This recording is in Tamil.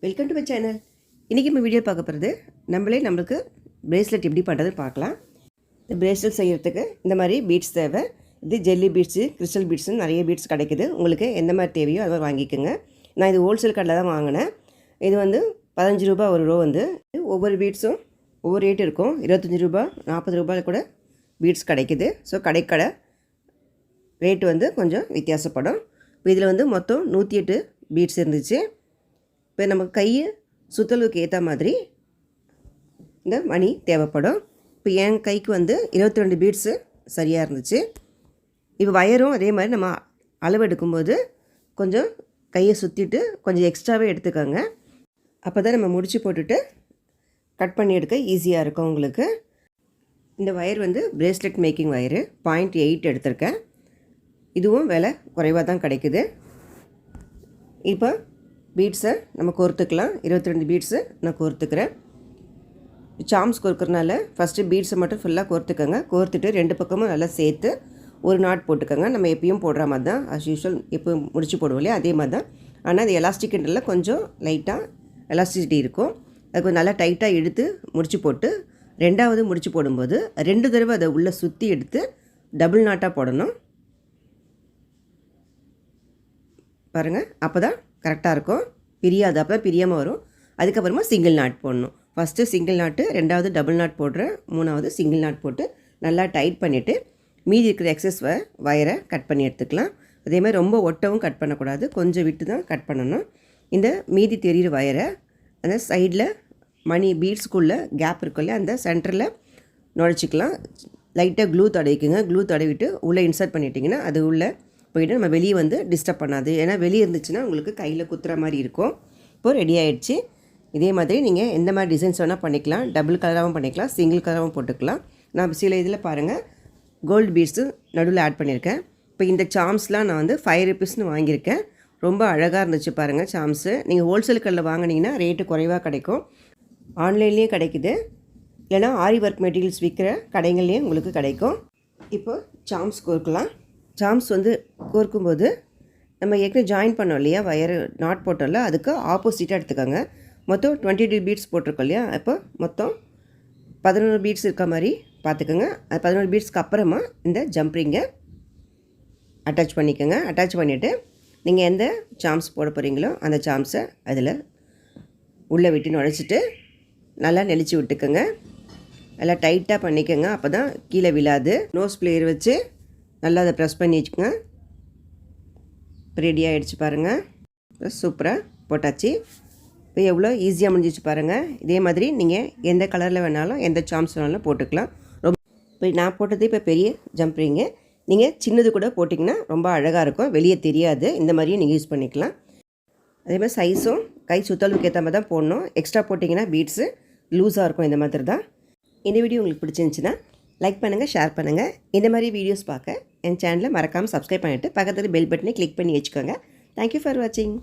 Welcome to my channel. இன்றைக்கி நம்ம வீடியோ பார்க்க போகிறது நம்மளுக்கு பிரேஸ்லெட் எப்படி பண்ணுறதுன்னு பார்க்கலாம். இந்த பிரேஸ்லெட் செய்கிறதுக்கு இந்த மாதிரி பீட்ஸ் தேவை. இது ஜெல்லி பீட்ஸு, கிறிஸ்டல் பீட்ஸுன்னு நிறைய பீட்ஸ் கிடைக்குது. உங்களுக்கு எந்த மாதிரி தேவையோ அது மாதிரி வாங்கிக்கோங்க. நான் இது ஹோல்சேல் கடையில் தான் வாங்கினேன். இது வந்து 15 ரூபா ஒரு ரோ. வந்து ஒவ்வொரு பீட்ஸும் ஒவ்வொரு ரேட் இருக்கும். 25 ரூபா, 40 ரூபாயில் கூட பீட்ஸ் கிடைக்குது. ஸோ கடைக்கடை ரேட்டு வந்து கொஞ்சம் வித்தியாசப்படும். இப்போ இதில் வந்து மொத்தம் 108 பீட்ஸ் இருந்துச்சு. இப்போ நம்ம கையை சுற்றலுக்கு ஏற்ற மாதிரி இந்த மணி தேவைப்படும். இப்போ என் கைக்கு வந்து 22 பீட்ஸு சரியாக இருந்துச்சு. இப்போ வயரும் அதே மாதிரி நம்ம அளவு எடுக்கும்போது கொஞ்சம் கையை சுற்றிட்டு கொஞ்சம் எக்ஸ்ட்ராவே எடுத்துக்கோங்க. அப்போ தான் நம்ம முடிச்சு போட்டுட்டு கட் பண்ணி எடுக்க ஈஸியாக இருக்கும் உங்களுக்கு. இந்த வயர் வந்து பிரேஸ்லெட் மேக்கிங் வயரு 0.8 எடுத்திருக்கேன். இதுவும் விலை குறைவாக தான் கிடைக்குது. இப்போ பீட்ஸை நம்ம கோர்த்துக்கலாம். 22 பீட்ஸு நான் கோர்த்துக்கிறேன். சாம்ஸ் கோர்க்கறனால ஃபஸ்ட்டு பீட்ஸை மட்டும் ஃபுல்லாக கோர்த்துக்கோங்க. கோர்த்துட்டு 2 பக்கமும் நல்லா சேர்த்து ஒரு நாட் போட்டுக்கோங்க. நம்ம எப்பயும் போடுற மாதிரி தான், அஸ் யூஷுவல் எப்போ முடிச்சு போடுவோம் இல்லையா, அதே மாதிரி தான். ஆனால் அது எலாஸ்டிக்ன்றதில் கொஞ்சம் லைட்டாக எலாஸ்டிசிட்டி இருக்கும். அது கொஞ்சம் நல்லா டைட்டாக எடுத்து முடிச்சு போட்டு 2வது முடிச்சு போடும்போது 2 தடவை அதை உள்ளே சுற்றி எடுத்து டபுள் நாட்டாக போடணும். பாருங்கள், அப்போ தான் கரெக்டாக இருக்கும். பிரியாது, அப்போ தான் பிரியாமல் வரும். அதுக்கப்புறமா சிங்கிள் நாட் போடணும். ஃபஸ்ட்டு சிங்கிள் நாட்டு, 2வது டபுள் நாட் போடுறேன், 3வது சிங்கிள் நாட் போட்டு நல்லா டைட் பண்ணிவிட்டு மீதி இருக்கிற எக்ஸஸ் வயரை கட் பண்ணி எடுத்துக்கலாம். அதேமாதிரி ரொம்ப ஒட்டவும் கட் பண்ணக்கூடாது, கொஞ்சம் விட்டு தான் கட் பண்ணணும். இந்த மீதி தெரிகிற வயரை அந்த சைடில் மணி பீட்ஸ்குள்ளே கேப் இருக்குல்ல, அந்த சென்டரில் நுழைச்சிக்கலாம். லைட்டாக க்ளூ தடவிக்குங்க. க்ளூ தடவிட்டு உள்ளே இன்சர்ட் பண்ணிட்டிங்கன்னா அது உள்ளே போய்ட்டு நம்ம வெளியே வந்து டிஸ்டர்ப் பண்ணாது. ஏன்னா வெளியே இருந்துச்சுன்னா உங்களுக்கு கையில் குத்துற மாதிரி இருக்கும். இப்போது ரெடி ஆகிடுச்சு. இதே மாதிரி நீங்கள் எந்த மாதிரி டிசைன்ஸ் வேணால் பண்ணிக்கலாம். டபுள் கலராகவும் பண்ணிக்கலாம், சிங்கிள் கலராகவும் போட்டுக்கலாம். நான் சில இதில் பாருங்கள் கோல்டு பீட்ஸு நடுவில் ஆட் பண்ணியிருக்கேன். இப்போ இந்த சாம்ஸ்லாம் நான் வந்து 5 ருபீஸ்னு வாங்கியிருக்கேன். ரொம்ப அழகாக இருந்துச்சு பாருங்கள் சாம்ஸு. நீங்கள் ஹோல்சேல் கடையில் வாங்கினீங்கன்னா ரேட்டு குறைவாக கிடைக்கும். ஆன்லைன்லேயும் கிடைக்குது, இல்லைனா ஆரி ஒர்க் மெட்டீரியல்ஸ் விற்கிற கடைகள்லேயும் உங்களுக்கு கிடைக்கும். இப்போது சாம்ஸ் கோர்க்கலாம். சாம்ஸ் வந்து கோர்க்கும்போது நம்ம ஏற்கனவே ஜாயின் பண்ணோம் இல்லையா, வயர் நாட் போட்டோம்ல, அதுக்கு ஆப்போசிட்டாக எடுத்துக்கோங்க. மொத்தம் 22 பீட்ஸ் போட்டிருக்கோம் இல்லையா, அப்போ மொத்தம் 11 பீட்ஸ் இருக்க மாதிரி பார்த்துக்கோங்க. அது 11 பீட்ஸ்க்கு அப்புறமா இந்த ஜம்ப்ரிங்கை அட்டாச் பண்ணிக்கோங்க. அட்டாச் பண்ணிவிட்டு நீங்கள் எந்த சாம்ஸ் போட போகிறீங்களோ அந்த சாம்ஸை அதில் உள்ளே விட்டு நுழைச்சிட்டு நல்லா நெளிச்சு விட்டுக்கோங்க. நல்லா டைட்டாக பண்ணிக்கோங்க, அப்போ தான் கீழே விழாது. நோஸ் பிளேயர் வச்சு நல்லா அதை ப்ரெஸ் பண்ணி வச்சுக்கோங்க. ரெடி ஆகிடுச்சு பாருங்கள். சூப்பராக போட்டாச்சு. இப்போ எவ்வளோ ஈஸியாக முடிஞ்சிச்சு பாருங்கள். இதே மாதிரி நீங்கள் எந்த கலரில் வேணாலும் எந்த சாம்ஸ் வேணாலும் போட்டுக்கலாம். ரொம்ப இப்போ நான் போட்டது இப்போ பெரிய ஜம்ப்ரிங்கு. நீங்கள் சின்னது கூட போட்டிங்கன்னா ரொம்ப அழகாக இருக்கும், வெளியே தெரியாது. இந்த மாதிரியும் நீங்கள் யூஸ் பண்ணிக்கலாம். அதே மாதிரி சைஸும் கை சுத்தளவுக்கு ஏற்ற மாதிரி தான் போடணும். எக்ஸ்ட்ரா போட்டிங்கன்னா பீட்ஸு லூஸாக இருக்கும். இந்த மாதிரி தான். இந்த வீடியோ உங்களுக்கு பிடிச்சிருந்துச்சின்னா லைக் பண்ணுங்கள், ஷேர் பண்ணுங்கள். இந்த மாதிரி வீடியோஸ் பார்க்க என் சேனலை மறக்காமல் சப்ஸ்கிரைப் பண்ணிவிட்டு பக்கத்தில் பெல் பட்டனை கிளிக் பண்ணி வச்சுக்கோங்க. தேங்க்யூ ஃபார் வாட்சிங்.